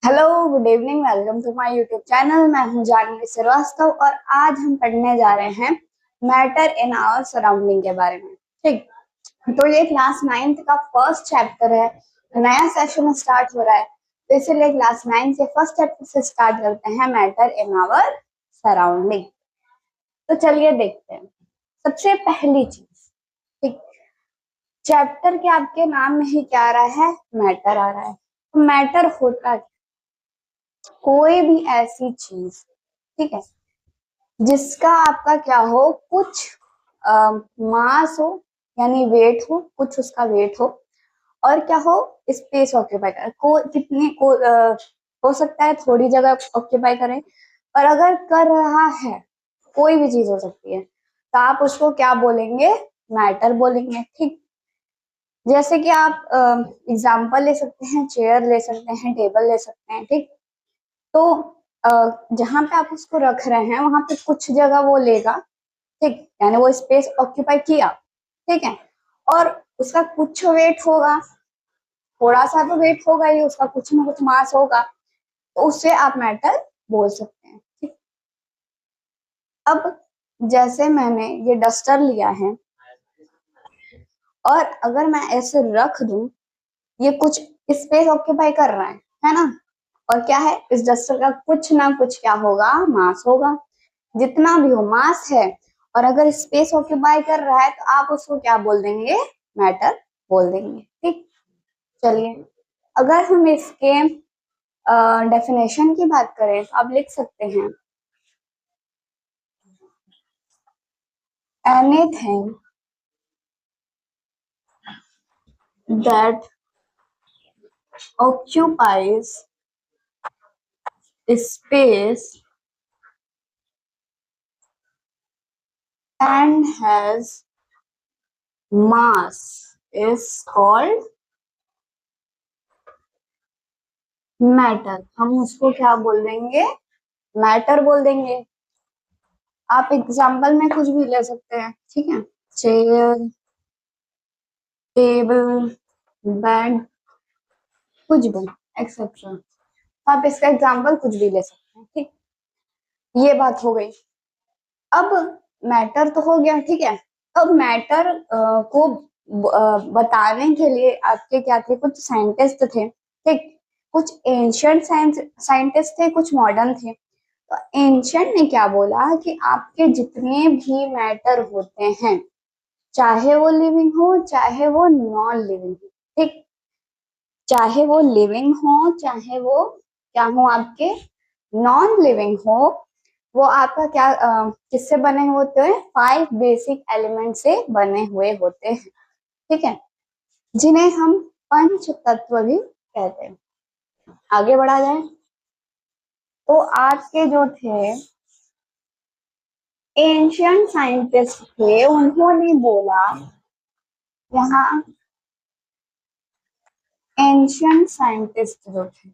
Hello, good evening. Welcome to my YouTube channel. मैं हूं जानवी श्रीवास्तव और आज हम पढ़ने जा रहे हैं मैटर इन आवर सराउंडिंग के बारे में। ठीक, तो ये क्लास 9th का फर्स्ट चैप्टर है। नया सेशन स्टार्ट हो रहा है, तो इसीलिए क्लास 9 के फर्स्ट चैप्टर से स्टार्ट करते हैं, मैटर इन आवर सराउंडिंग। तो चलिए देखते हैं। सबसे पहली चीज, ठीक, चैप्टर के आपके नाम में ही क्या आ रहा है? मैटर आ रहा है। तो मैटर होता क्या? कोई भी ऐसी चीज, ठीक है, जिसका आपका क्या हो, कुछ मास हो, यानी वेट हो, कुछ उसका वेट हो, और क्या हो, स्पेस ऑक्यूपाई करे। हो सकता है थोड़ी जगह ऑक्यूपाई करे, और अगर कर रहा है, कोई भी चीज हो सकती है, तो आप उसको क्या बोलेंगे? मैटर बोलेंगे। ठीक, जैसे कि आप एग्जाम्पल ले सकते हैं, चेयर ले सकते हैं, टेबल ले सकते हैं। ठीक, तो जहां पे आप उसको रख रहे हैं वहां पे कुछ जगह वो लेगा, ठीक, यानी वो स्पेस ऑक्यूपाई किया, ठीक है, और उसका कुछ वेट होगा, थोड़ा सा तो वेट होगा ही, उसका कुछ ना कुछ मास होगा, तो उससे आप मैटर बोल सकते हैं। ठीक, अब जैसे मैंने ये डस्टर लिया है और अगर मैं ऐसे रख दूं, ये कुछ स्पेस ऑक्यूपाई कर रहा है ना, और क्या है, इस डस्टर का कुछ ना कुछ क्या होगा, मास होगा। जितना भी हो मास है, और अगर स्पेस ऑक्यूपाई कर रहा है, तो आप उसको क्या बोल देंगे? मैटर बोल देंगे। ठीक, चलिए, अगर हम इसके डेफिनेशन की बात करें तो आप लिख सकते हैं, anything that occupies space and has mass is called matter. हम उसको क्या बोल देंगे? मैटर बोल देंगे। आप एग्जाम्पल में कुछ भी ले सकते हैं, ठीक है, चेयर, टेबल, बेड, कुछ भी, एक्सेट्रा। आप इसका एग्जाम्पल कुछ भी ले सकते हैं। ठीक, ये बात हो गई। अब मैटर तो हो गया, ठीक है। अब मैटर को बताने के लिए आपके क्या थे, कुछ साइंटिस्ट थे, ठीक, कुछ एंशियंट साइंटिस्ट थे, कुछ मॉडर्न थे। तो एंशियंट ने क्या बोला कि आपके जितने भी मैटर होते हैं, चाहे वो लिविंग हो चाहे वो नॉन लिविंग हो, ठीक, चाहे वो लिविंग हो चाहे वो क्या हो, आपके नॉन लिविंग हो, वो आपका क्या किससे बने हुए होते हैं? 5 बेसिक एलिमेंट से बने हुए होते हैं, ठीक है, जिन्हें हम पंच तत्व भी कहते हैं। आगे बढ़ा जाए, तो आज के जो थे एंशियंट साइंटिस्ट थे, उन्होंने बोला, यहाँ एंशियंट साइंटिस्ट जो थे,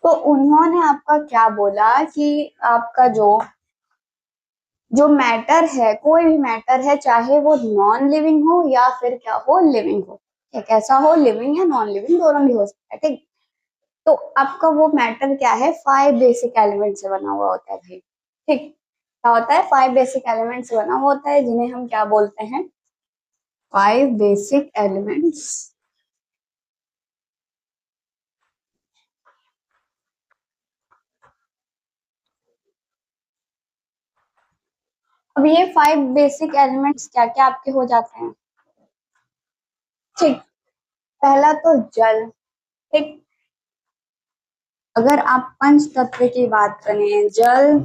तो उन्होंने आपका क्या बोला कि आपका जो जो मैटर है, कोई भी मैटर है, चाहे वो नॉन लिविंग हो या फिर क्या हो, लिविंग हो, ठीक, ऐसा हो, लिविंग या नॉन लिविंग दोनों भी हो सकता है। ठीक, तो आपका वो मैटर क्या है? 5 बेसिक एलिमेंट से बना हुआ होता है भाई। ठीक, क्या होता है? 5 बेसिक एलिमेंट से बना हुआ होता है, जिन्हें हम क्या बोलते हैं? 5 बेसिक एलिमेंट्स। अब ये 5 बेसिक एलिमेंट्स क्या क्या आपके हो जाते हैं? ठीक, पहला तो जल। ठीक, अगर आप पंच तत्व की बात करें, जल,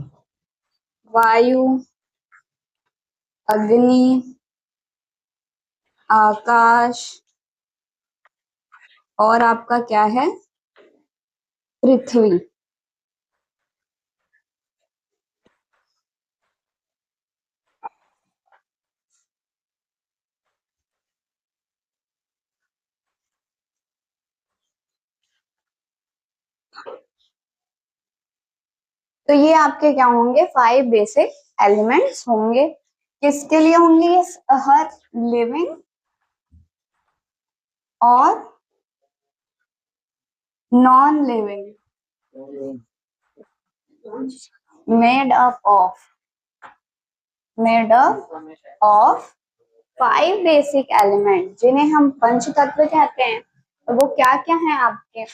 वायु, अग्नि, आकाश, और आपका क्या है? पृथ्वी। तो ये आपके क्या होंगे? 5 बेसिक एलिमेंट्स होंगे। किसके लिए होंगे ये? हर लिविंग और non living made up of 5 basic element जिन्हें हम पंच तत्व कहते हैं। तो वो क्या क्या हैं आपके?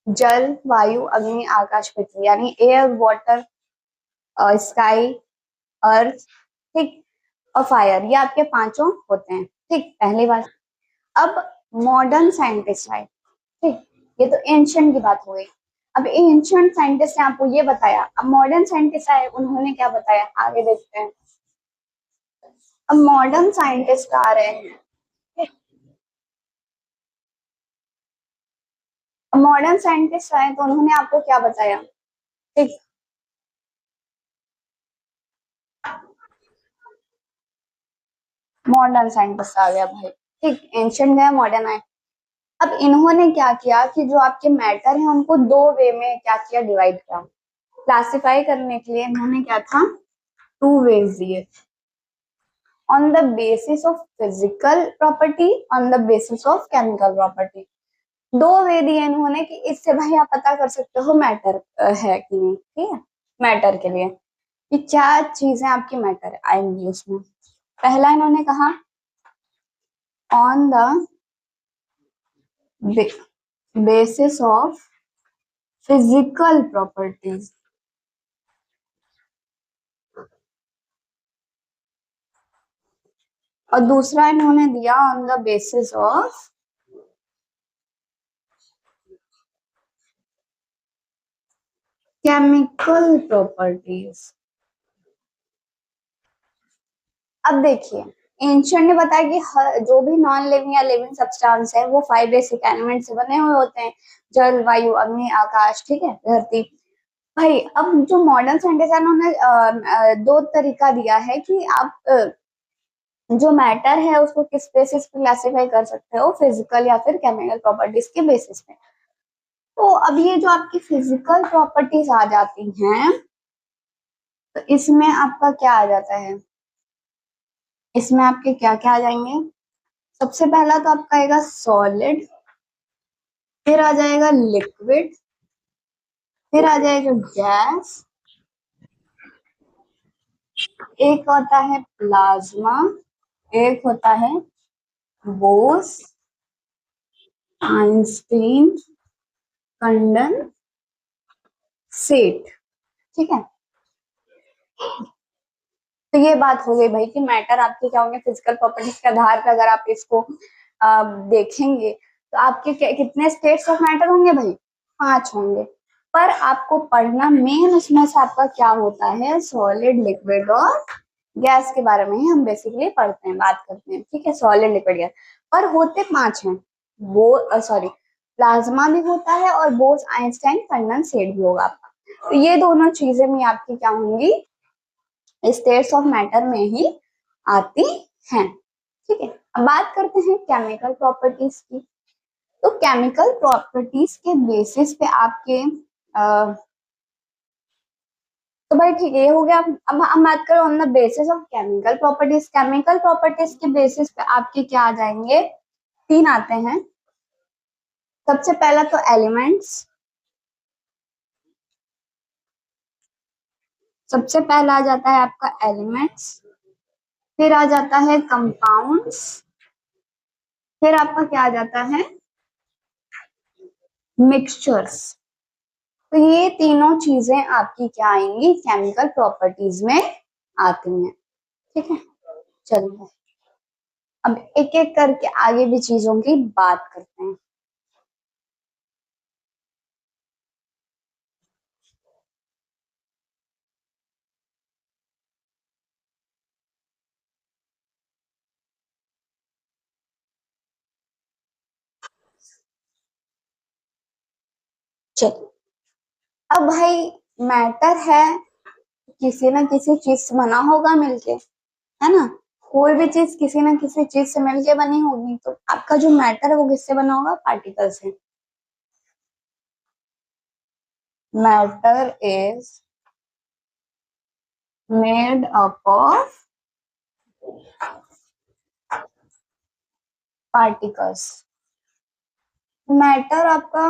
जल, वायु, अग्नि, आकाश, पृथ्वी, यानी एयर, वाटर, स्काई, अर्थ, ठीक, और फायर, ये आपके पांचों होते हैं। ठीक, पहली बात। अब मॉडर्न साइंटिस्ट आए, ठीक, ये तो एंशियंट की बात हो गई। अब एंशियंट साइंटिस्ट ने आपको ये बताया, अब मॉडर्न साइंटिस्ट आए, उन्होंने क्या बताया, आगे देखते हैं। अब मॉडर्न साइंटिस्ट आ रहे हैं, मॉडर्न साइंटिस्ट आए तो उन्होंने आपको क्या बताया? ठीक, मॉडर्न साइंटिस्ट आ गया भाई, ठीक, एंशियंट गया, मॉडर्न आए। अब इन्होंने क्या किया कि जो आपके मैटर है उनको दो वे में क्या किया, डिवाइड किया। क्लासिफाई करने के लिए इन्होंने क्या था, 2 वेज दिए, on the basis of physical property, on the basis of chemical property. 2 वे दिए इन्होंने कि इससे भाई आप पता कर सकते हो मैटर है कि नहीं, ठीक है, मैटर के लिए कि क्या चीजें आपकी मैटर आएंगी उसमें। पहला इन्होंने कहा on the basis of physical properties, और दूसरा इन्होंने दिया on the basis of chemical properties. अब देखिए, एंशियंट ने बताया कि जो भी नॉन लिविंग या लिविंग सब्सटेंस है वो 5 बेसिक एलिमेंट से बने हुए होते हैं, जल, वायु, अग्नि, आकाश, ठीक है, धरती। भाई अब जो मॉडर्न साइंटिस्ट है उन्होंने 2 तरीका दिया है कि आप जो मैटर है उसको किस बेसिस पे क्लासिफाई कर सकते हो, फिजिकल या फिर केमिकल प्रॉपर्टीज के बेसिस पे। तो अब ये जो आपकी फिजिकल प्रॉपर्टीज आ जाती हैं, तो इसमें आपका क्या आ जाता है, इसमें आपके क्या क्या आ जाएंगे? सबसे पहला तो आपका आएगा सॉलिड, फिर आ जाएगा लिक्विड, फिर आ जाएगा गैस, एक होता है प्लाज्मा, एक होता है बोस, आइंस्टीन, कंडेंसेट, ठीक है। तो ये बात हो गई भाई कि मैटर आपके क्या होंगे, फिजिकल प्रॉपर्टीज के आधार पर अगर आप इसको देखेंगे तो आपके कितने स्टेट्स ऑफ मैटर होंगे भाई, 5 होंगे। पर आपको पढ़ना मेन उसमें से आपका क्या होता है, सॉलिड, लिक्विड और गैस के बारे में ही हम बेसिकली पढ़ते हैं, बात करते हैं, ठीक है, सॉलिड, लिक्विड, गैस। पर होते 5 हैं, वो सॉरी, प्लाज्मा भी होता है और बोस, आइंस्टाइन, कंडेंसेट भी होगा आपका। तो ये दोनों चीजें भी आपकी क्या होंगी, स्टेट्स ऑफ मैटर में ही आती हैं, ठीक है। अब बात करते हैं केमिकल प्रॉपर्टीज की। तो केमिकल प्रॉपर्टीज के बेसिस पे आपके तो भाई ठीक है, ये हो गया। अब हम बात करें on the basis of chemical properties, chemical properties के बेसिस पे आपके क्या आ जाएंगे, 3 आते हैं। सबसे पहला तो एलिमेंट्स, सबसे पहला आ जाता है आपका एलिमेंट्स, फिर आ जाता है कंपाउंड्स, फिर आपका क्या आ जाता है, मिक्सचर्स। तो ये तीनों चीजें आपकी क्या आएंगी, केमिकल प्रॉपर्टीज में आती हैं, ठीक है। चलिए अब एक एक करके आगे भी चीजों की बात करते हैं। चलिए, अब भाई मैटर है, किसी ना किसी चीज से बना होगा मिलके, है ना, कोई भी चीज किसी ना किसी चीज से मिलके बनी होगी। तो आपका जो मैटर है वो किससे बना होगा, पार्टिकल से। Matter is made up of particles, matter आपका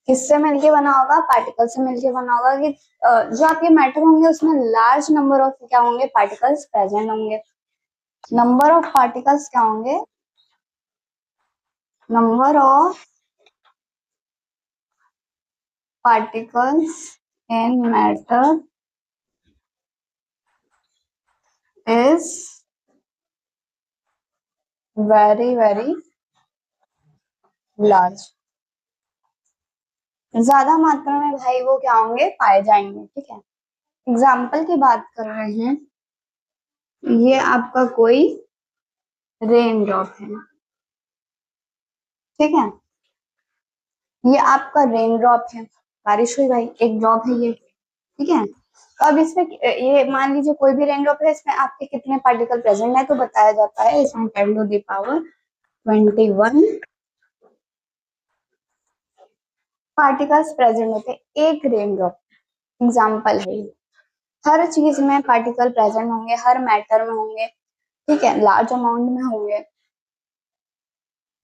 किससे मिलके बना होगा, पार्टिकल से मिलके बना होगा कि जो आपके मैटर होंगे उसमें लार्ज नंबर ऑफ क्या होंगे, पार्टिकल्स प्रेजेंट होंगे। नंबर ऑफ पार्टिकल्स क्या होंगे, number of particles in matter is very very large. ज्यादा मात्रा में भाई वो क्या होंगे, पाए जाएंगे। ठीक है, एग्जाम्पल की बात कर रहे हैं, ये आपका कोई रेन ड्रॉप है। ठीक है, ये आपका रेन ड्रॉप है, बारिश हुई भाई, एक ड्रॉप है ये। ठीक है, तो अब इसमें ये मान लीजिए कोई भी रेन ड्रॉप है, इसमें आपके कितने पार्टिकल प्रेजेंट है, तो बताया जाता है इसमें 10⁻21 पार्टिकल्स प्रेजेंट होते हैं एक रेन ड्रॉप। एग्जाम्पल है, हर चीज में पार्टिकल प्रेजेंट होंगे, हर मैटर में होंगे। ठीक है, लार्ज अमाउंट में होंगे।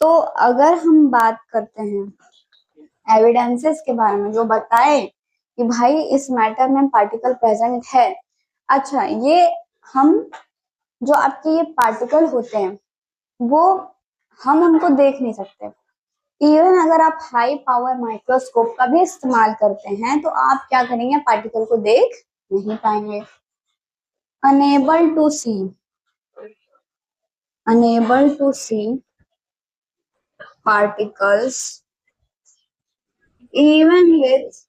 तो अगर हम बात करते हैं एविडेंसेस के बारे में जो बताए कि भाई इस मैटर में पार्टिकल प्रेजेंट है, अच्छा ये हम जो आपके ये पार्टिकल होते हैं वो हम उनको देख नहीं सकते। इवन अगर आप हाई पावर माइक्रोस्कोप का भी इस्तेमाल करते हैं तो आप क्या करेंगे, पार्टिकल को देख नहीं पाएंगे। Unable to see, unable to see particles even with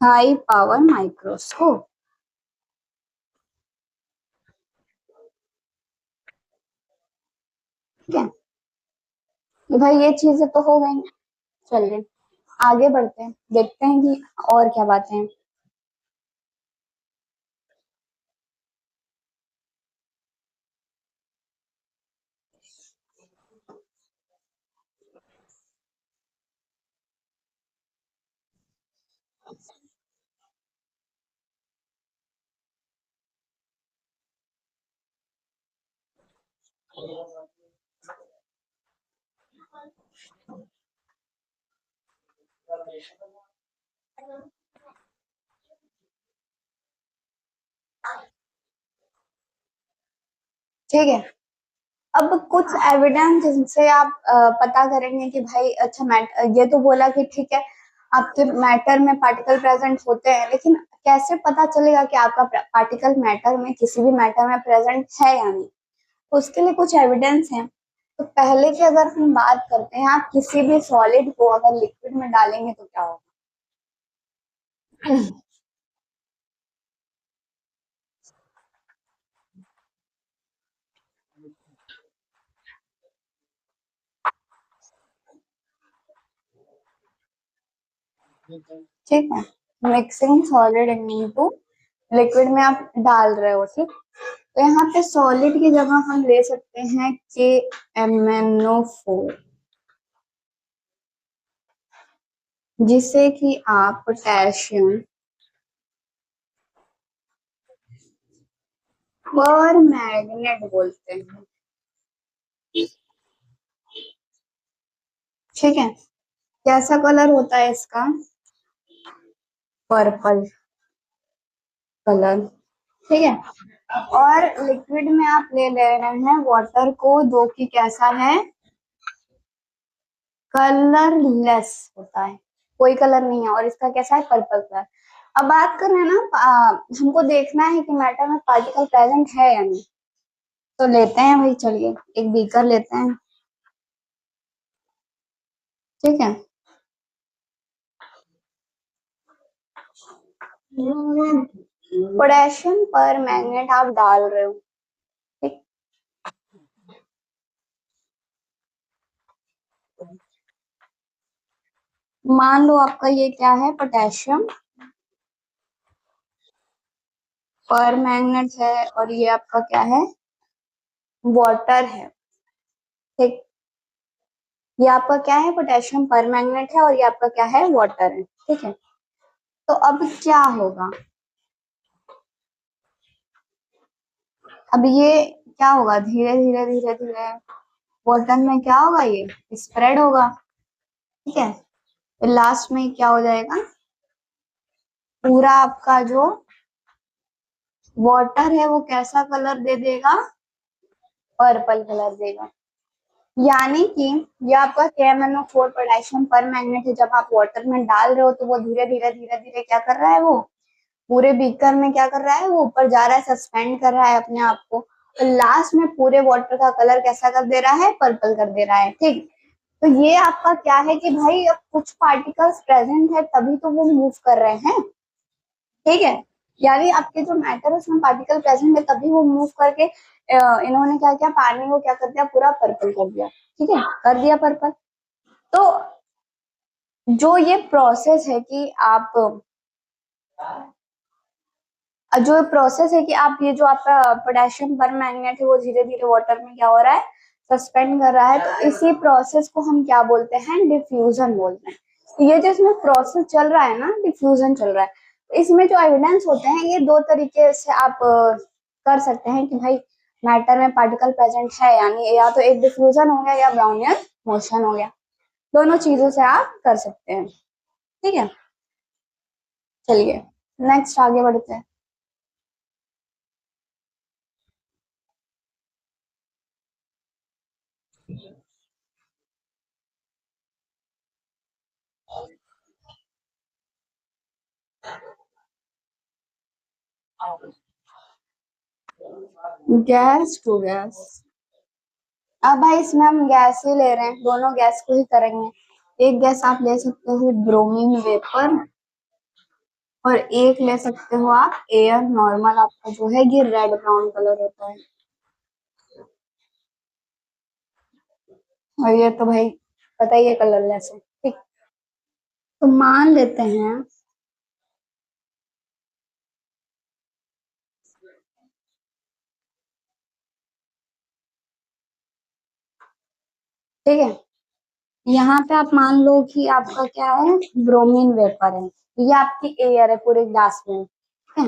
high power microscope। ठीक है, तो भाई ये चीजें तो हो गई। चलिए आगे बढ़ते हैं, देखते हैं कि और क्या बातें हैं। ठीक है, अब कुछ एविडेंस जिनसे आप पता करेंगे कि भाई अच्छा ये तो बोला कि ठीक है आपके मैटर में पार्टिकल प्रेजेंट होते हैं, लेकिन कैसे पता चलेगा कि आपका पार्टिकल मैटर में किसी भी मैटर में प्रेजेंट है या नहीं, तो उसके लिए कुछ एविडेंस हैं। तो पहले की अगर हम बात करते हैं, आप किसी भी सॉलिड को अगर लिक्विड में डालेंगे तो क्या होगा। ठीक है, मिक्सिंग सॉलिड इनटू लिक्विड में आप डाल रहे हो। ठीक, तो यहाँ पे सॉलिड की जगह हम ले सकते हैं KMnO4, जिसे कि आप पोटेशियम पर मैग्नेट बोलते हैं। ठीक है, कैसा कलर होता है इसका, पर्पल कलर। ठीक है, और लिक्विड में आप ले रहे हैं वाटर को, जो कि कैसा है, कलरलेस होता है, कोई कलर नहीं है, और इसका कैसा है, पर्पल कलर। अब बात कर रहे हैं ना, हमको देखना है कि मैटर में पार्टिकल प्रेजेंट है या नहीं, तो लेते हैं भाई, चलिए एक बीकर लेते हैं। ठीक है, पोटेशियम पर मैग्नेट आप डाल रहे हो। ठीक, मान लो आपका ये क्या है, पोटेशियम पर मैग्नेट है, और ये आपका क्या है, वाटर है। ठीक, ये आपका क्या है, पोटेशियम परमैंगनेट है, और ये आपका क्या है, वाटर है। ठीक है, तो अब क्या होगा, अब ये क्या होगा, धीरे धीरे धीरे धीरे वाटर में क्या होगा, ये स्प्रेड होगा। ठीक है, फिर लास्ट में क्या हो जाएगा, पूरा आपका जो वाटर है वो कैसा कलर दे देगा, पर्पल कलर देगा। यानी कि ये आपका KMnO4 पोटेशियम पर मैग्नेट है, जब आप वाटर में डाल रहे हो तो वो धीरे धीरे धीरे धीरे क्या कर रहा है, वो पूरे बीकर में क्या कर रहा है, वो ऊपर जा रहा है, सस्पेंड कर रहा है अपने आप को, और लास्ट में पूरे वाटर का कलर कैसा कर दे रहा है, पर्पल कर दे रहा है। ठीक, तो ये आपका क्या है कि भाई अब कुछ पार्टिकल्स प्रेजेंट है तभी तो वो मूव कर रहे हैं। ठीक है, यानी आपके जो मैटर है उसमें पार्टिकल प्रेजेंट है तभी वो मूव करके इन्होंने क्या किया, पानी को क्या कर दिया, पूरा पर्पल कर दिया। ठीक है, कर दिया पर्पल। तो जो ये प्रोसेस है कि आप, जो प्रोसेस है कि आप, ये जो आपका पोटेशियम परमैंगनेट है वो धीरे धीरे वाटर में क्या हो रहा है, सस्पेंड कर रहा है, तो इसी प्रोसेस को हम क्या बोलते हैं, डिफ्यूजन बोलते हैं। तो ये जो इसमें प्रोसेस चल रहा है ना, डिफ्यूजन चल रहा है, तो इसमें जो एविडेंस होते हैं ये दो तरीके से आप कर सकते हैं कि भाई मैटर में पार्टिकल प्रेजेंट है, यानी या तो एक डिफ्यूजन हो गया या ब्राउनियर मोशन हो गया, दोनों चीजों से आप कर सकते हैं। ठीक है, चलिए नेक्स्ट आगे बढ़ते हैं। गैस टू गैस, अब भाई इसमें हम गैस ही ले रहे हैं, दोनों गैस को ही करेंगे। एक गैस आप ले सकते हो ब्रोमीन वेपर, और एक ले सकते हो आप एयर नॉर्मल, आपका जो है ये रेड ब्राउन कलर होता है, और ये तो भाई पता ही है कलरलेस है। ठीक, तो मान लेते हैं, ठीक है, यहाँ पे आप मान लो कि आपका क्या है, ब्रोमीन वेपर है, ये आपकी एयर है पूरे ग्लास में। ठीक है,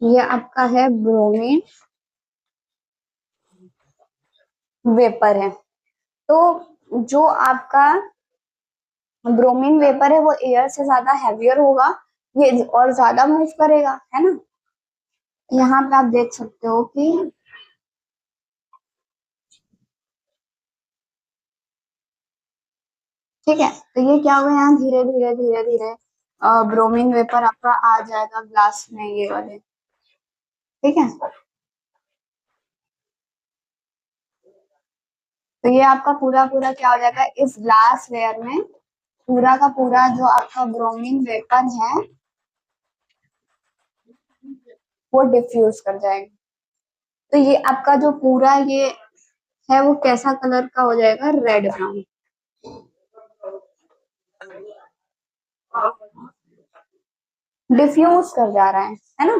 ये आपका है ब्रोमीन वेपर है, तो जो आपका ब्रोमीन वेपर है वो एयर से ज्यादा हैवियर होगा, ये और ज्यादा मूव करेगा, है ना। यहाँ पे आप देख सकते हो कि, ठीक है, तो ये क्या होगा, यहाँ धीरे धीरे धीरे धीरे ब्रोमीन वेपर आपका आ जाएगा ग्लास में, ये वाले। ठीक है, तो ये आपका पूरा पूरा क्या हो जाएगा, इस ग्लास लेयर में पूरा का पूरा जो आपका ब्रोमीन वेपर है वो डिफ्यूज कर जाएगा। तो ये आपका जो पूरा ये है वो कैसा कलर का हो जाएगा, रेड ब्राउन। डिफ्यूज कर जा रहा है ना,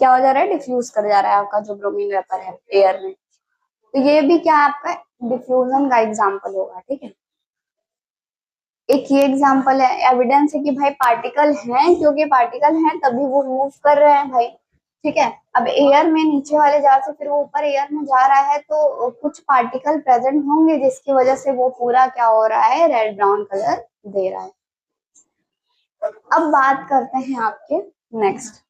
क्या हो जा रहा है, डिफ्यूज कर जा रहा है आपका जो ब्रोमीन वेपर है एयर में। तो ये भी क्या आपका डिफ्यूजन का एग्जांपल होगा। ठीक है, एक ये एग्जांपल है, एविडेंस है कि भाई पार्टिकल हैं, क्योंकि पार्टिकल हैं तभी वो मूव कर रहे हैं भाई। ठीक है, अब एयर में नीचे वाले जार से फिर वो ऊपर एयर में जा रहा है तो कुछ पार्टिकल प्रेजेंट होंगे जिसकी वजह से वो पूरा क्या हो रहा है, रेड ब्राउन कलर दे रहा है। अब बात करते हैं आपके next,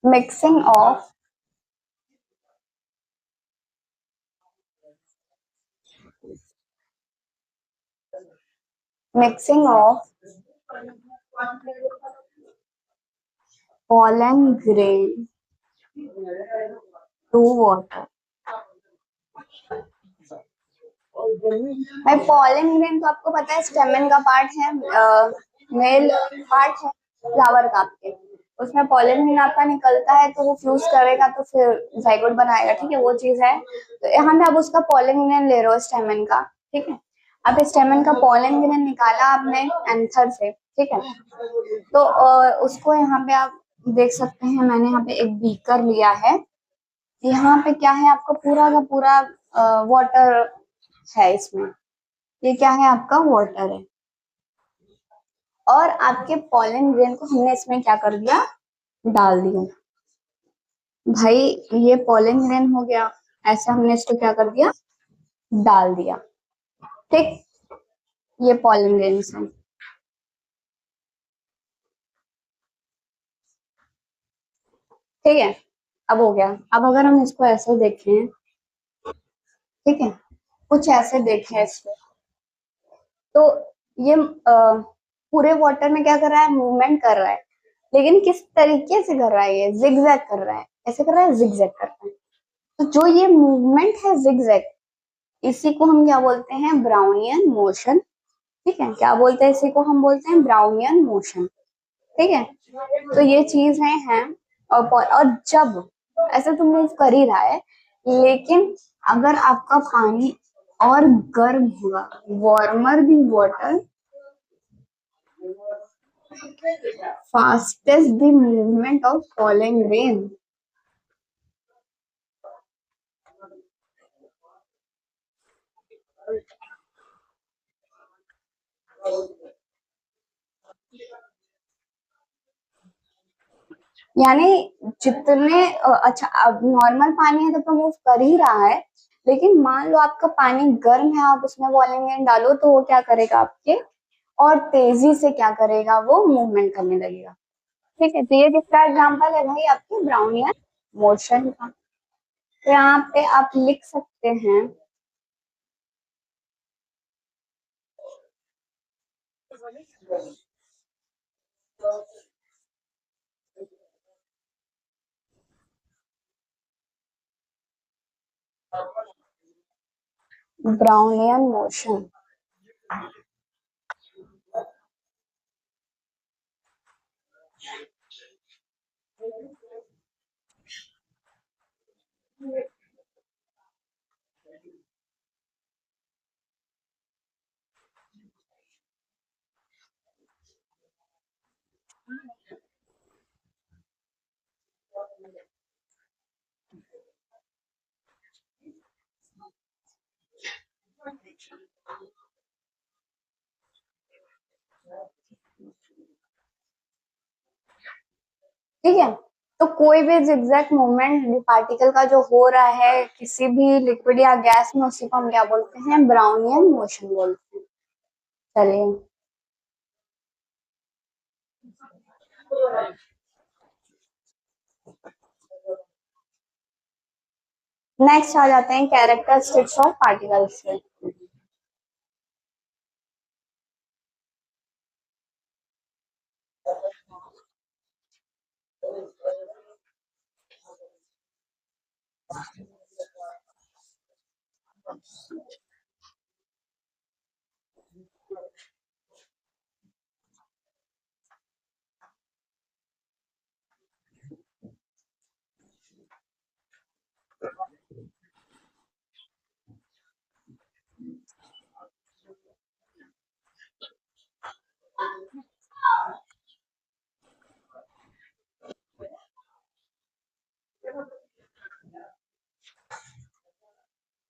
mixing of mixing of pollen grain to water. भाई पॉलन ग्रेन तो आपको पता है स्टेमन का पार्ट है, मेल पार्ट है फ्लावर का आपके, उसमें पॉलन ग्रेन आपका निकलता है तो वो फ्यूज करेगा तो फिर जाइगोट बनाएगा। ठीक है, वो चीज है। तो यहाँ पे आप उसका पॉलन ग्रेन ले रहे हो स्टेमन का। ठीक है, अब स्टेमन का पॉलन ग्रेन निकाला आपने एंथर से। ठीक है, तो उसको यहाँ पे आप देख सकते हैं, मैंने यहाँ पे एक बीकर लिया है, यहाँ पे क्या है आपका पूरा का पूरा वाटर है इसमें। ये क्या है, आपका वाटर है। और आपके पॉलन ग्रेन को हमने इसमें क्या कर दिया, डाल दिया। भाई ये पॉलन ग्रेन हो गया, ऐसे हमने इसको क्या कर दिया, डाल दिया। ठीक, ये पॉलन ग्रेन्स है। ठीक है, अब हो गया। अब अगर हम इसको ऐसे देखें, ठीक है, कुछ ऐसे देखें इसको, तो ये पूरे वाटर में क्या कर रहा है, मूवमेंट कर रहा है। लेकिन किस तरीके से कर रहा है, ये जिगजैग कर रहा है, ऐसे कर रहा है, जिगजैग कर रहा है। तो जो ये मूवमेंट है जिगजैग, इसी को हम क्या बोलते हैं, ब्राउनियन मोशन। ठीक है, क्या बोलते हैं इसी को, हम बोलते हैं ब्राउनियन मोशन। ठीक है, तो ये चीज है। और जब ऐसे तो मूव कर ही रहा है, लेकिन अगर आपका पानी और गर्म हुआ, warmer the water fastest the movement of falling rain. यानी जितने अच्छा, अब नॉर्मल पानी है तो मूव कर ही रहा है, लेकिन मान लो आपका पानी गर्म है, आप उसमें बॉइलिंग एंड डालो तो वो क्या करेगा आपके, और तेजी से क्या करेगा, वो मूवमेंट करने लगेगा। ठीक है, तो ये किसका एग्जांपल है भाई, आपके ब्राउनियन मोशन का। तो यहाँ पे आप लिख सकते हैं, ब्राउनियन मोशन। ठीक है, तो कोई भी जिगजैग मूवमेंट पार्टिकल का जो हो रहा है किसी भी लिक्विड या गैस में, उसी को हम क्या बोलते हैं, ब्राउनियन मोशन बोलते हैं। चलिए, नेक्स्ट आ जाते हैं कैरेक्टरिस्टिक्स ऑफ पार्टिकल्स से।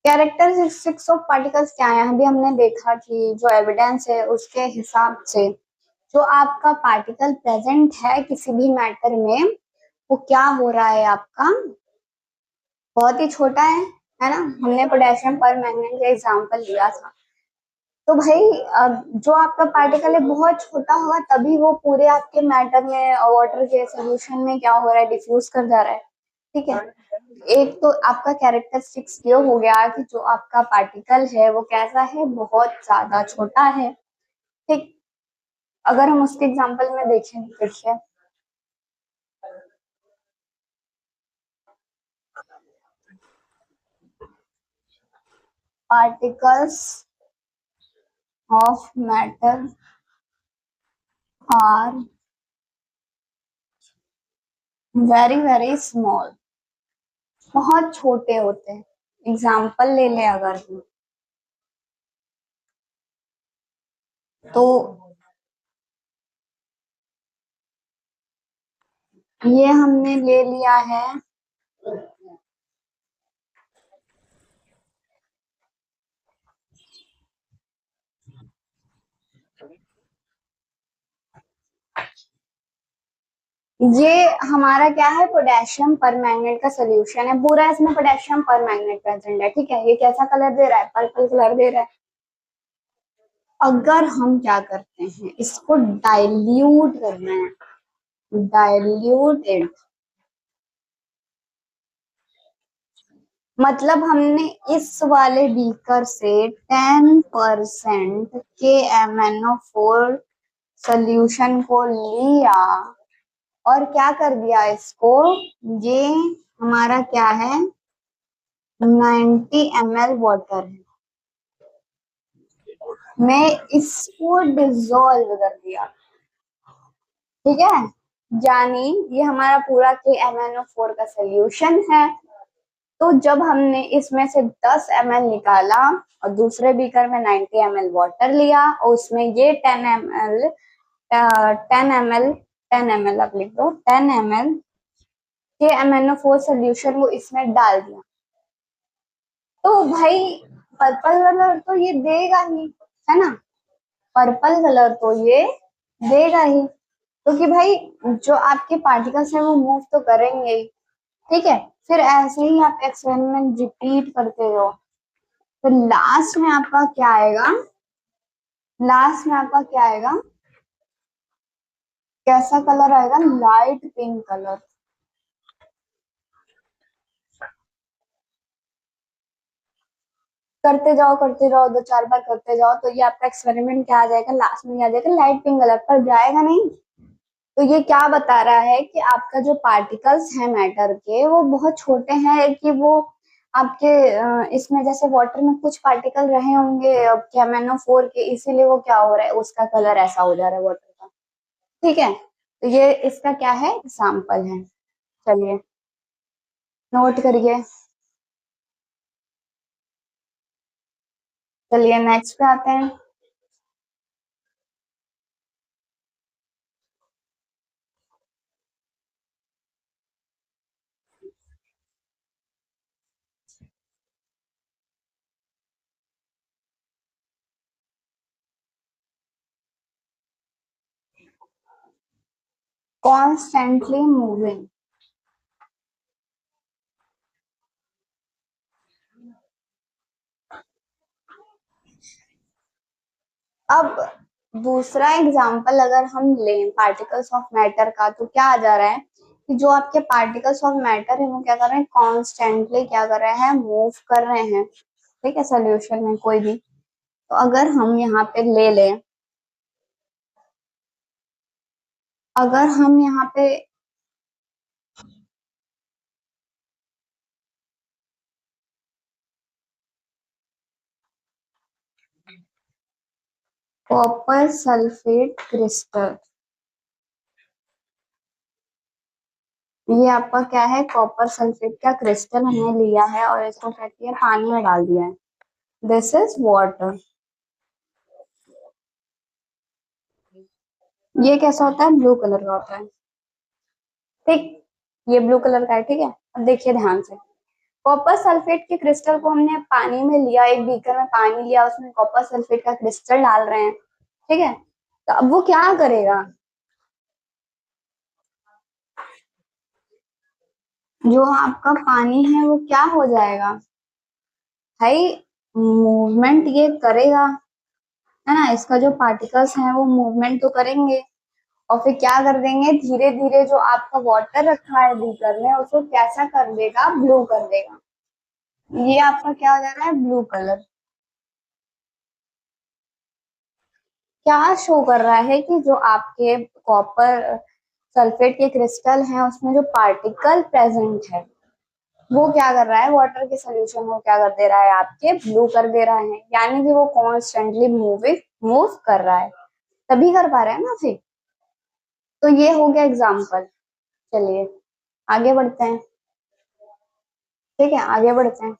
कैरेक्टरिस्टिक्स ऑफ पार्टिकल्स क्या है, अभी हमने देखा कि जो एविडेंस है उसके हिसाब से जो आपका पार्टिकल प्रेजेंट है किसी भी मैटर में, वो क्या हो रहा है आपका, बहुत ही छोटा है ना। हमने पोटेशियम पर मैंगनीज का एग्जांपल लिया था। तो भाई जो आपका पार्टिकल है बहुत छोटा होगा, तभी वो पूरे आपके मैटर में, वाटर के सोल्यूशन में क्या हो रहा है, डिफ्यूज कर जा रहा है। ठीक है, एक तो आपका कैरेक्टरिस्टिक्स ये हो गया कि जो आपका पार्टिकल है वो कैसा है, बहुत ज्यादा छोटा है। ठीक, अगर हम उसके एग्जांपल में देखें, देखिए, particles of matter are very very small, बहुत छोटे होते हैं। एग्जाम्पल ले लें अगर हम, तो ये हमने ले लिया है ये हमारा क्या है, पोटेशियम परमैंगनेट का सोल्यूशन है, पूरा इसमें पोटेशियम परमैंगनेट प्रेजेंट है। ठीक है, ये कैसा कलर दे रहा है, पर्पल कलर दे रहा है। अगर हम क्या करते हैं, इसको डाइल्यूट करना है, डाइल्यूटेड मतलब हमने इस वाले बीकर से 10% के MnO4 सोल्यूशन को लिया और क्या कर दिया इसको, ये हमारा क्या है, 90 ml वाटर है, मैं इसको डिजोल्व कर दिया। ठीक है, यानी ये हमारा पूरा के MnO4 का सोल्यूशन है। तो जब हमने इसमें से 10 ml निकाला और दूसरे बीकर में 90 ml वाटर लिया और उसमें ये 10 ml 10 ml 10 ml अब लिख दो, 10 ml के MnO4 सोल्यूशन वो इसमें डाल दिया, तो भाई पर्पल कलर तो ये देगा ही, है ना, पर्पल कलर तो ये देगा ही, क्योंकि भाई जो आपके पार्टिकल्स हैं वो मूव तो करेंगे ही। ठीक है, फिर ऐसे ही आप एक्सपेरिमेंट रिपीट करते रहो, फिर लास्ट में आपका क्या आएगा, लास्ट में आपका क्या आएगा, कैसा कलर आएगा, लाइट पिंक कलर। करते जाओ 2-4 बार करते जाओ, तो ये आपका एक्सपेरिमेंट क्या आ जाएगा, लास्ट में आ जाएगा लाइट पिंक कलर, पर जाएगा नहीं। तो ये क्या बता रहा है कि आपका जो पार्टिकल्स है मैटर के वो बहुत छोटे हैं, कि वो आपके इसमें जैसे वाटर में कुछ पार्टिकल रहे होंगे KMnO4 के, इसीलिए वो क्या हो रहा है, उसका कलर ऐसा हो जा रहा है वाटर का। ठीक है, तो ये इसका क्या है, एग्जाम्पल है। चलिए नोट करिए। चलिए नेक्स्ट पे आते हैं। कॉन्स्टेंटली मूविंग, अब दूसरा एग्जाम्पल अगर हम लें पार्टिकल्स ऑफ मैटर का, तो क्या आ जा रहा है कि जो आपके पार्टिकल्स ऑफ मैटर है वो क्या कर रहे हैं, कॉन्स्टेंटली क्या कर रहे हैं, मूव कर रहे हैं। ठीक है, सोल्यूशन में कोई भी, तो अगर हम यहाँ पे ले लें, अगर हम यहाँ पे कॉपर सल्फेट क्रिस्टल, ये आपका क्या है, कॉपर सल्फेट का क्रिस्टल हमने लिया है और इसको क्या किया, पानी में डाल दिया है, दिस इज वाटर। ये कैसा होता है, ब्लू कलर का होता है। ठीक, ये ब्लू कलर का है। ठीक है, अब देखिए ध्यान से, कॉपर सल्फेट के क्रिस्टल को हमने पानी में लिया, एक बीकर में पानी लिया, उसमें कॉपर सल्फेट का क्रिस्टल डाल रहे हैं। ठीक है, तो अब वो क्या करेगा, जो आपका पानी है वो क्या हो जाएगा, भाई मूवमेंट ये करेगा, है ना, इसका जो पार्टिकल्स हैं वो मूवमेंट तो करेंगे, और फिर क्या कर देंगे, धीरे धीरे जो आपका वाटर रखा है बीकर में उसको कैसा कर देगा, ब्लू कर देगा। ये आपका क्या हो जा रहा है, ब्लू कलर। क्या शो कर रहा है कि जो आपके कॉपर सल्फेट के क्रिस्टल हैं उसमें जो पार्टिकल प्रेजेंट है वो क्या कर रहा है, वाटर के सोल्यूशन को क्या कर दे रहा है, आपके ब्लू कर दे रहा है, यानी कि वो कॉन्स्टेंटली मूव कर रहा है, तभी कर पा रहे हैं ना फिर। तो ये हो गया एग्जाम्पल। चलिए आगे बढ़ते हैं। ठीक है, आगे बढ़ते हैं।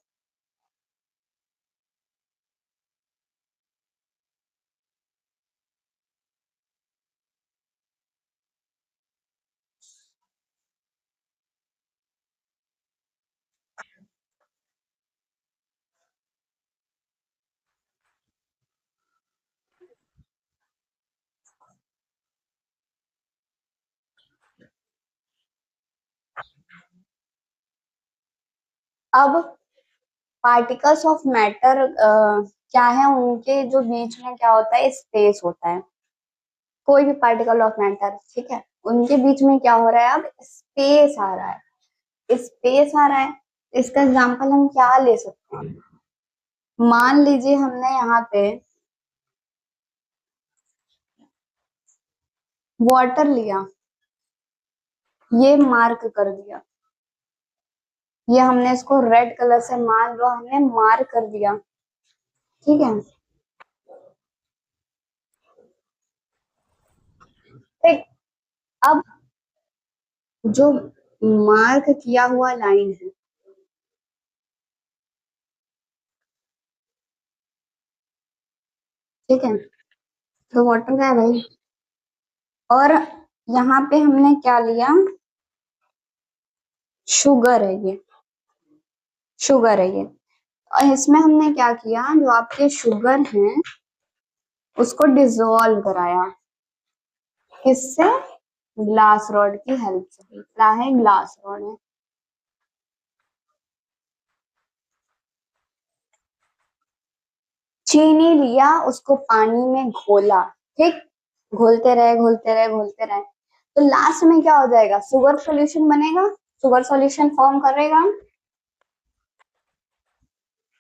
अब पार्टिकल्स ऑफ मैटर क्या है, उनके जो बीच में क्या होता है, स्पेस होता है। कोई भी पार्टिकल ऑफ मैटर, ठीक है, उनके बीच में क्या हो रहा है, अब स्पेस आ रहा है, स्पेस आ रहा है। इसका एग्जांपल हम क्या ले सकते हैं? मान लीजिए हमने यहाँ पे वाटर लिया, ये मार्क कर दिया, ये हमने इसको रेड कलर से मान लो हमने मार्क कर दिया, ठीक है। ठीक, अब जो मार्क किया हुआ लाइन है, ठीक है, तो वाटर का है भाई। और यहाँ पे हमने क्या लिया, शुगर है ये, शुगर है ये। और इसमें हमने क्या किया, जो आपके शुगर हैं उसको डिसॉल्व कराया, किससे? ग्लास रॉड की हेल्प से। क्या है? ग्लास रॉड है। चीनी लिया, उसको पानी में घोला, ठीक, घोलते रहे घोलते रहे घोलते रहे, तो लास्ट में क्या हो जाएगा, शुगर सॉल्यूशन बनेगा, शुगर सॉल्यूशन फॉर्म करेगा,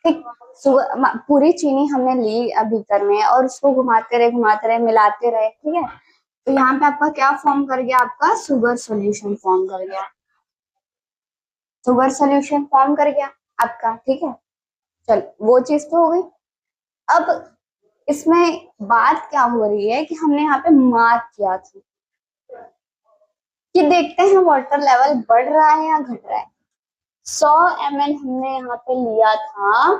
ठीक। पूरी चीनी हमने ली अब बीकर में और उसको घुमाते रहे मिलाते रहे, ठीक है, तो यहाँ पे आपका क्या फॉर्म कर गया, आपका शुगर सॉल्यूशन फॉर्म कर गया, शुगर सॉल्यूशन फॉर्म कर गया आपका, ठीक है। चल, वो चीज तो हो गई। अब इसमें बात क्या हो रही है कि हमने यहाँ पे मार्क किया था कि देखते हैं वाटर लेवल बढ़ रहा है या घट रहा है। 100 ml हमने यहाँ पे लिया था,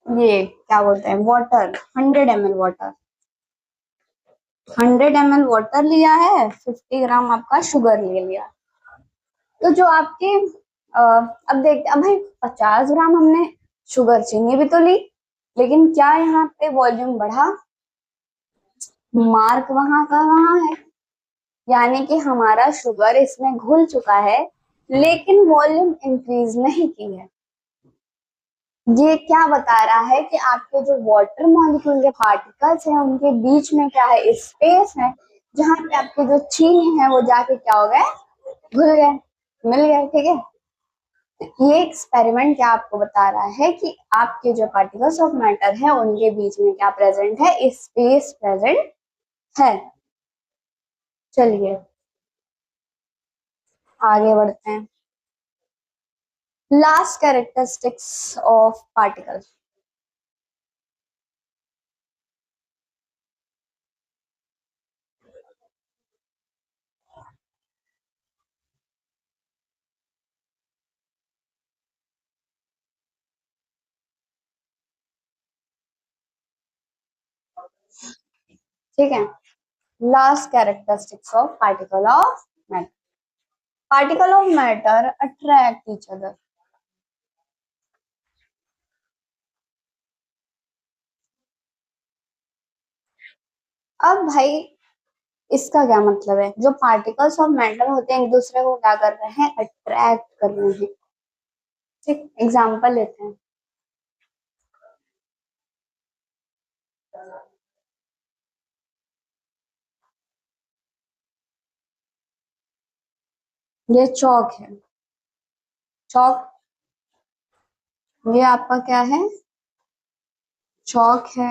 ये क्या बोलते हैं, water, 100 ml water, 100 ml water लिया है, 50 ग्राम आपका शुगर ले लिया। तो जो आपके अब देखते, अब भाई 50 ग्राम हमने शुगर, चीनी भी तो ली, लेकिन क्या यहाँ पे वॉल्यूम बढ़ा? मार्क वहां का वहां है, यानी कि हमारा शुगर इसमें घुल चुका है, लेकिन वॉल्यूम इंक्रीज नहीं की है। ये क्या बता रहा है कि आपके जो वाटर मॉलिक्यूल के पार्टिकल्स हैं उनके बीच में क्या है, स्पेस है, जहां पे आपके जो चीनी है वो जाके क्या हो गए, घुल गए, मिल गए, ठीक है। ये एक्सपेरिमेंट क्या आपको बता रहा है कि आपके जो पार्टिकल्स ऑफ मैटर है उनके बीच में क्या प्रेजेंट है, स्पेस प्रेजेंट है। चलिए आगे बढ़ते हैं। Last characteristics of particles. ठीक है, last characteristics of particle of matter. Particle of matter attract each other. अब भाई इसका क्या मतलब है, जो पार्टिकल्स ऑफ मैटर होते हैं एक दूसरे को क्या कर रहे हैं, अट्रैक्ट कर रहे हैं, ठीक। एग्जांपल लेते हैं, ये चौक है, चौक, ये आपका क्या है, चौक है,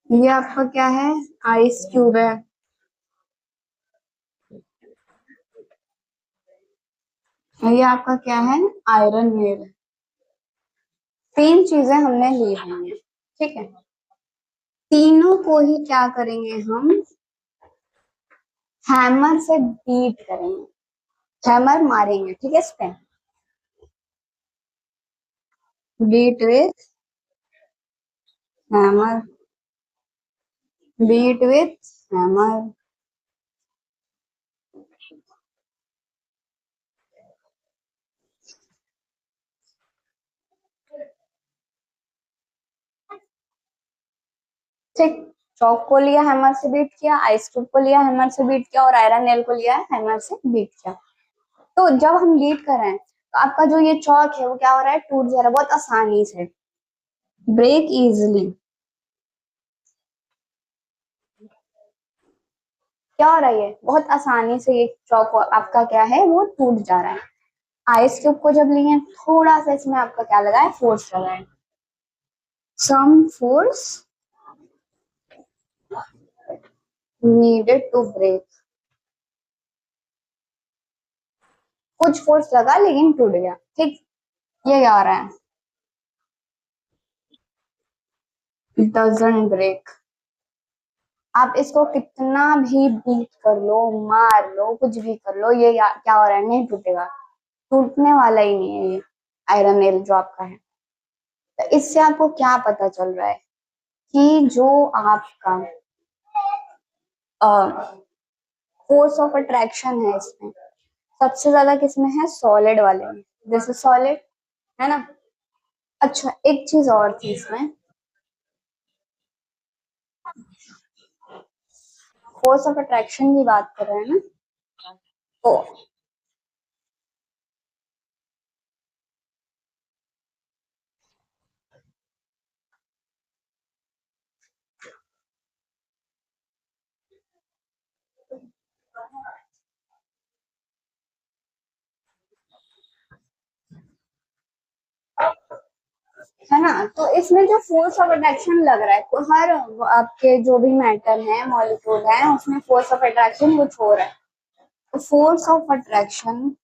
ये आपका क्या है, आइस क्यूब है, ये आपका क्या है, आयरन नेल है। तीन चीजें हमने ली हुई है, ठीक है, तीनों को ही क्या करेंगे हम, हैमर से बीट करेंगे, हैमर मारेंगे, ठीक है, इस पे beat with hammer, beat with hammer. ठीक, चौक को लिया हैमर से बीट किया, आइस क्यूब को लिया हैमर से बीट किया, और आयरन नेल को लिया हैमर से बीट किया। तो जब हम हीट कर रहे हैं तो आपका जो ये चौक है वो क्या हो रहा है, टूट जा रहा है बहुत आसानी से, ब्रेक इजिली। क्या हो रहा है, ये बहुत आसानी से ये चौक आपका क्या है वो टूट जा रहा है। आइस क्यूब को जब लिए थोड़ा सा इसमें आपका क्या लगा है, फोर्स लगा है, some force needed to break, कुछ फोर्स लगा लेकिन टूट गया, ठीक। ये क्या हो रहा है, डजंट ब्रेक। आप इसको कितना भी बीट कर लो, मार लो, कुछ भी कर लो, ये क्या हो रहा है, नहीं टूटेगा, टूटने वाला ही नहीं है ये आयरन नेल जो आपका है। तो इससे आपको क्या पता चल रहा है कि जो आपका फोर्स ऑफ अट्रैक्शन है इसमें सबसे ज्यादा किसमें है, सॉलिड वाले में, जैसे सॉलिड है ना। अच्छा एक चीज और थी इसमें, फोर्स ऑफ अट्रैक्शन की बात कर रहे हैं ना, तो है ना, तो इसमें जो फोर्स ऑफ अट्रैक्शन लग रहा है तो हर आपके जो भी मैटर है, मॉलिक्यूल है, उसमें फोर्स ऑफ अट्रैक्शन कुछ हो रहा है। तो force of attraction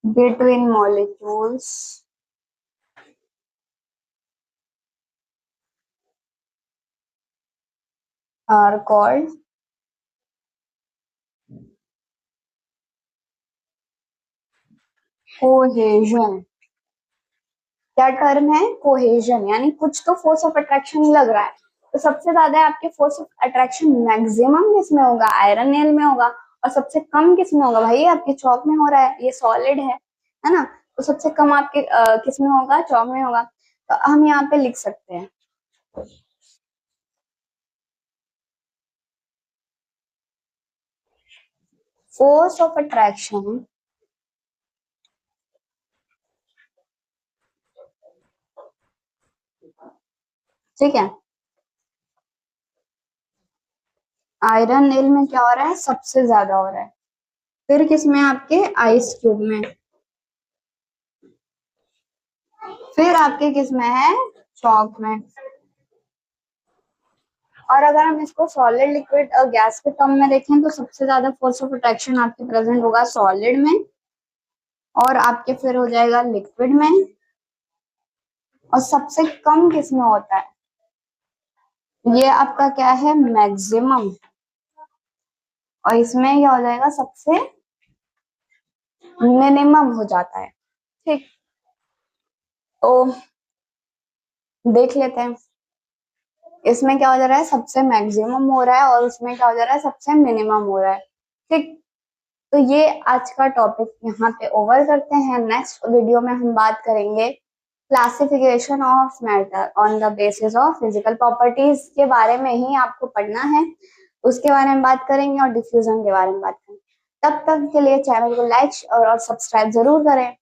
between molecules are called cohesion. क्या टर्म है, कोहेजन, यानी कुछ तो फोर्स ऑफ अट्रैक्शन लग रहा है। तो सबसे ज्यादा आपके फोर्स ऑफ अट्रैक्शन मैक्सिमम किस में होगा, आयरन नेल में होगा, और सबसे कम किस में होगा, भाई आपके चौक में हो रहा है, ये सॉलिड है ना। तो सबसे कम आपके किस में होगा, चौक में होगा। तो हम यहाँ पे लिख सकते हैं फोर्स ऑफ अट्रैक्शन ठीक है, आयरन नेल में क्या हो रहा है, सबसे ज्यादा हो रहा है, फिर किसमें, आपके आइस क्यूब में, फिर आपके किसमें है, चौक में। और अगर हम इसको सॉलिड लिक्विड और गैस के टर्म में देखें तो सबसे ज्यादा फोर्स ऑफ अट्रैक्शन आपके प्रेजेंट होगा सॉलिड में, और आपके फिर हो जाएगा लिक्विड में, और सबसे कम किस में होता है, ये आपका क्या है, मैक्सिमम, और इसमें क्या हो जाएगा, सबसे मिनिमम हो जाता है, ठीक। तो देख लेते हैं इसमें क्या हो जा रहा है, सबसे मैक्सिमम हो रहा है, और उसमें क्या हो जा रहा है, सबसे मिनिमम हो रहा है, ठीक। तो ये आज का टॉपिक यहाँ पे ओवर करते हैं। नेक्स्ट वीडियो में हम बात करेंगे classification of matter on the basis of physical properties के बारे में ही आपको पढ़ना है, उसके बारे में बात करेंगे, और डिफ्यूजन के बारे में बात करेंगे। तब तक के लिए चैनल को लाइक और सब्सक्राइब जरूर करें,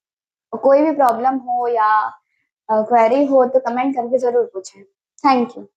और कोई भी प्रॉब्लम हो या क्वेरी हो तो कमेंट करके जरूर पूछें। Thank you.